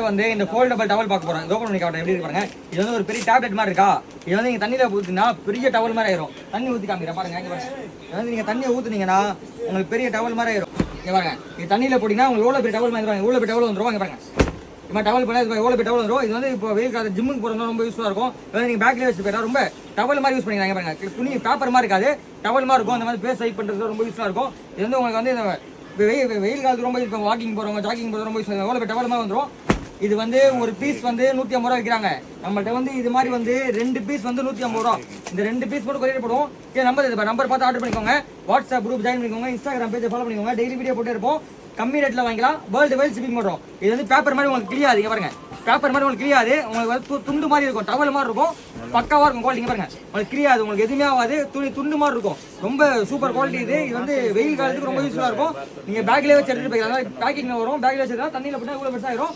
வந்து இந்த foldable towel பார்க்க போறோம். ஓபன் பண்ணி காட்டுறேன் எப்படி இருக்கு பாருங்க. இது வந்து ஒரு பெரிய டேப்லெட் மாதிரி இருக்கா. இது வந்து நீங்க தண்ணியில ஊத்தினா பெரிய டவல் மாதிரி ஆயிரும். தண்ணி ஊத்தி காமிக்கிறேன் பாருங்க. இங்க பாருங்க. இது வந்து நீங்க தண்ணியை ஊத்துனீங்கன்னா உங்களுக்கு பெரிய டவல் மாதிரி ஆயிரும். இங்க பாருங்க. இது தண்ணியில போட்டீங்கன்னா உங்களுக்கு எவ்வளவு பெரிய டவல் மாதிரி வந்துரும். எவ்வளவு பெரிய டவல் வந்துரும். இங்க பாருங்க. இப்போ டவல் பண்ணா எவ்வளவு பெரிய டவல் வந்துரும். இது வந்து இப்போ வெயில் காலத்துல ஜிம்முக்கு போறதுனா ரொம்ப யூஸ்ஃபுல்லா இருக்கும். இது நீங்க பேக்ல வச்சு போயிட்டா ரொம்ப டவல் மாதிரி யூஸ் பண்ணிக்கலாம். இங்க பாருங்க. துணி பேப்பர் மாதிரி இருக்காது. டவல் மாதிரி இருக்கும். அந்த மாதிரி ஃபேஸ் வைப் பண்றது ரொம்ப யூஸ்ஃபுல்லா இருக்கும். இது வந்து உங்களுக்கு வந்து வெயில் காலத்துக்கு ரொம்ப இப்போ வாக்கிங் போறவங்க ஜாகிங் போறது ரொம்ப யூஸ் பண்ணுவாங்க. எவ்வளவு பெரிய டவல் மாதிரி வந்துரும். இது வந்து ஒரு பீஸ் வந்து 150 ரூபா விற்கிறாங்க. நம்மள்ட்ட வந்து இது மாதிரி வந்து 2 பீஸ் வந்து 150 ரூபா. இந்த 2 பீஸ் மட்டும் கொரியர் போடுவோம். நம்பர் பார்த்து ஆர்டர் பண்ணிக்கோங்க. வாட்ஸ்அப் குரூப் ஜாயின் பண்ணிக்கோங்க. இன்ஸ்டாகிராம் பேஜை ஃபாலோ பண்ணிக்கோங்க. டெய்லி வீடியோ போட்டே இருப்போம். கம்மி ரேட்ல வாங்கிக்கலாம். வேர்ல்டு வைட் ஷிப்பிங் பண்றோம். இது வந்து பேப்பர் மாதிரி உங்களுக்கு கிளியாது. இங்க பாருங்க. பேப்பர் மாதிரி உங்களுக்கு கிளியாது. உங்களுக்கு வந்து துண்டு மாதிரி இருக்கும். டவல் மாதிரி இருக்கும். பக்காவா இருக்கும் குவாலிட்டி. இங்க பாருங்க. உங்களுக்கு கிளியாது. உங்களுக்கு எதுவுமே ஆகாது. துண்டு மாதிரி இருக்கும். ரொம்ப சூப்பர் குவாலிட்டி இது. இது வந்து வெயில் காலத்துக்கு ரொம்ப யூஸ்ஃபுல்லா இருக்கும். நீங்க பேக்லயே வச்சு எடுத்துட்டு போய்க்கலாம். பேக்கிங்ல வரும். பேக்ல வச்சிருந்தா தண்ணியில போட்டா இவ்வளவு பெருசா ஆயிரும்.